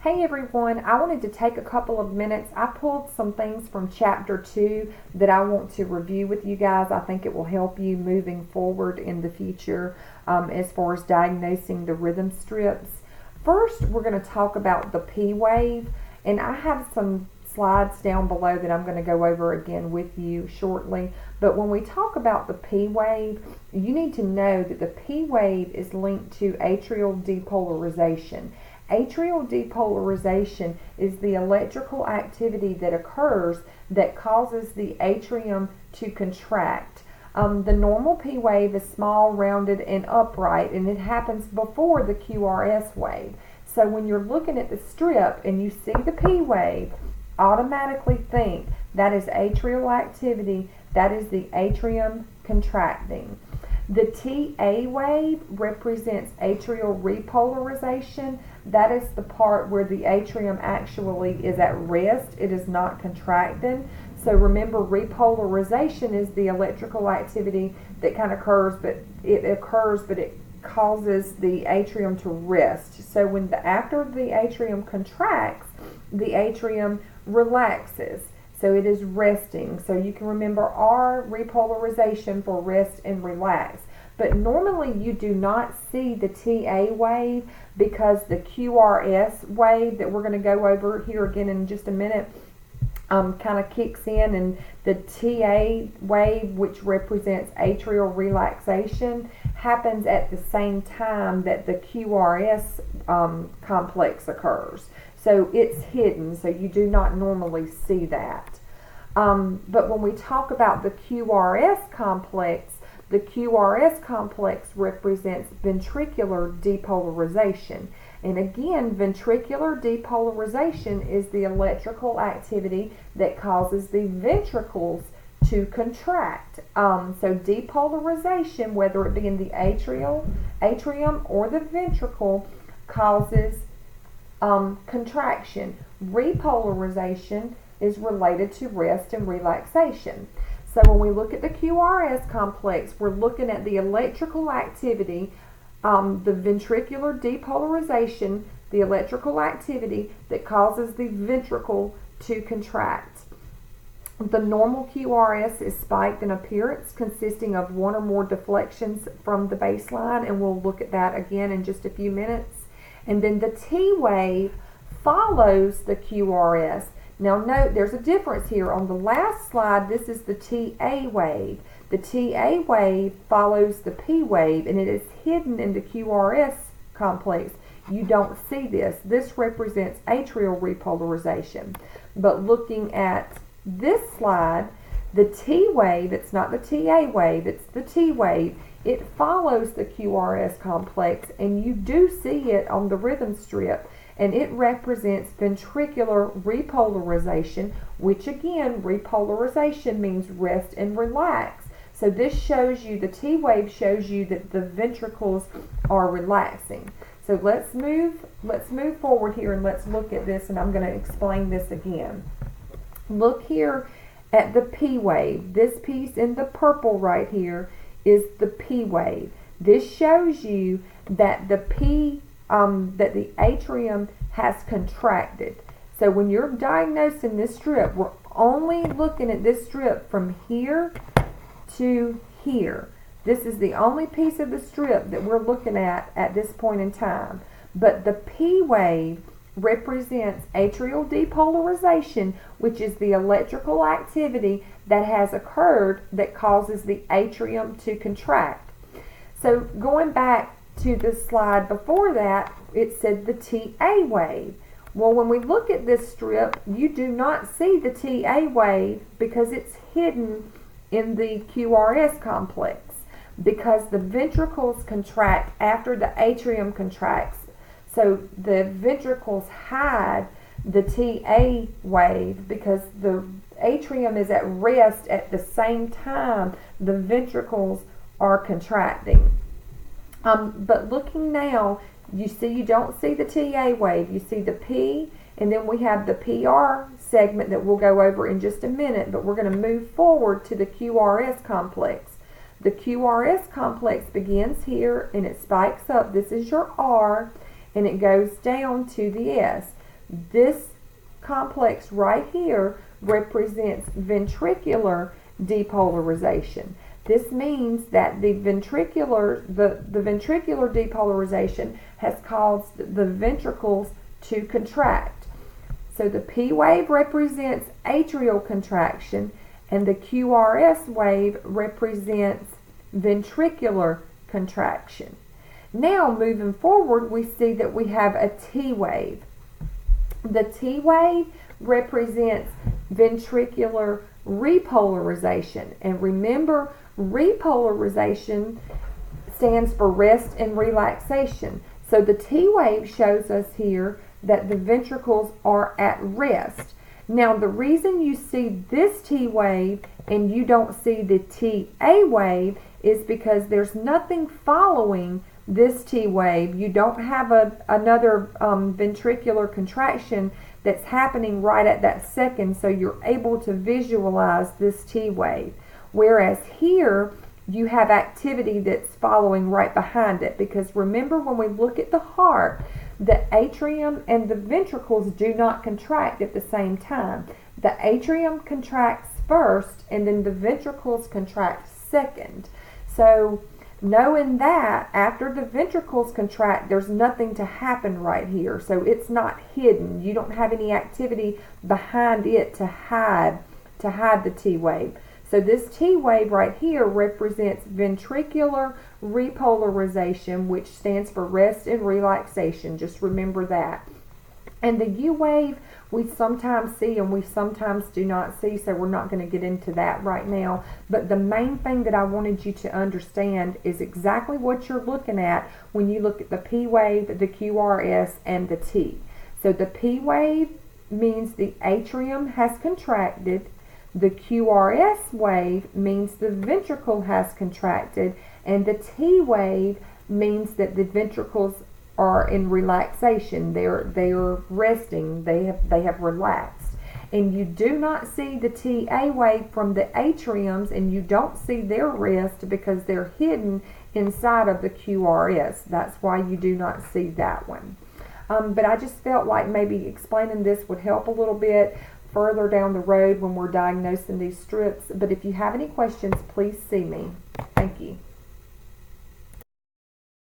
Hey everyone, I wanted to take a couple of minutes. I pulled some things from Chapter 2 that I want to review with you guys. I think it will help you moving forward in the future as far as diagnosing the rhythm strips. First, we're going to talk about the P wave, and I have some slides down below that I'm going to go over again with you shortly. But when we talk about the P wave, you need to know that the P wave is linked to atrial depolarization. Atrial depolarization is the electrical activity that occurs that causes the atrium to contract. The normal P wave is small, rounded, and upright, and it happens before the QRS wave. So when you're looking at the strip and you see the P wave, automatically think that is atrial activity, that is the atrium contracting. The TA wave represents atrial repolarization. That is the part where the atrium actually is at rest. It is not contracting. So remember, repolarization is the electrical activity that kind of occurs, but it causes the atrium to rest. So after the atrium contracts, the atrium relaxes. So it is resting. So you can remember R, repolarization, for rest and relax. But normally you do not see the TA wave because the QRS wave that we're going to go over here again in just a minute kind of kicks in, and the TA wave, which represents atrial relaxation, happens at the same time that the QRS complex occurs. So it's hidden, so you do not normally see that. But when we talk about the QRS complex, the QRS complex represents ventricular depolarization. And again, ventricular depolarization is the electrical activity that causes the ventricles to contract. So depolarization, whether it be in the atrium or the ventricle, causes contraction. Repolarization is related to rest and relaxation. So when we look at the QRS complex, we're looking at the electrical activity, the ventricular depolarization, the electrical activity that causes the ventricle to contract. The normal QRS is spiked in appearance, consisting of one or more deflections from the baseline, and we'll look at that again in just a few minutes. And then the T wave follows the QRS. Now note, there's a difference here. On the last slide, this is the TA wave. The TA wave follows the P wave, and it is hidden in the QRS complex. You don't see this. This represents atrial repolarization. But looking at this slide, the T wave, it's not the TA wave, it's the T wave. It follows the QRS complex, and you do see it on the rhythm strip. And it represents ventricular repolarization, which again, repolarization means rest and relax. So this shows you, the T wave shows you that the ventricles are relaxing. So let's move forward here and let's look at this, and I'm going to explain this again. Look here at the P wave. This piece in the purple right here is the P wave. This shows you that the that the atrium has contracted. So when you're diagnosing this strip, we're only looking at this strip from here to here. This is the only piece of the strip that we're looking at this point in time. But the P wave represents atrial depolarization, which is the electrical activity that has occurred that causes the atrium to contract. So going back to the slide before that, it said the TA wave. Well, when we look at this strip, you do not see the TA wave because it's hidden in the QRS complex, because the ventricles contract after the atrium contracts. So the ventricles hide the TA wave because the atrium is at rest at the same time the ventricles are contracting. But looking now, you don't see the TA wave. You see the P, and then we have the PR segment that we'll go over in just a minute, but we're going to move forward to the QRS complex. The QRS complex begins here and it spikes up. This is your R, and it goes down to the S. This complex right here represents ventricular depolarization. This means that the ventricular depolarization has caused the ventricles to contract. So the P wave represents atrial contraction, and the QRS wave represents ventricular contraction. Now, moving forward, we see that we have a T wave. The T wave represents ventricular repolarization. And remember, repolarization stands for rest and relaxation. So the T wave shows us here that the ventricles are at rest. Now, the reason you see this T wave and you don't see the TA wave is because there's nothing following this T wave. You don't have another ventricular contraction that's happening right at that second, so you're able to visualize this T wave. Whereas here, you have activity that's following right behind it, because remember, when we look at the heart, the atrium and the ventricles do not contract at the same time. The atrium contracts first, and then the ventricles contract second. So knowing that, after the ventricles contract, there's nothing to happen right here. So it's not hidden. You don't have any activity behind it to hide the T wave. So this T wave right here represents ventricular repolarization, which stands for rest and relaxation. Just remember that. And the U wave we sometimes see and we sometimes do not see, so we're not going to get into that right now. But the main thing that I wanted you to understand is exactly what you're looking at when you look at the P wave, the QRS, and the T. So the P wave means the atrium has contracted. The QRS wave means the ventricle has contracted, and the T wave means that the ventricles are in relaxation. They are resting. They have relaxed. And you do not see the TA wave from the atriums, and you don't see their rest because they're hidden inside of the QRS. That's why you do not see that one. But I just felt like maybe explaining this would help a little bit further down the road when we're diagnosing these strips. But if you have any questions, please see me. Thank you.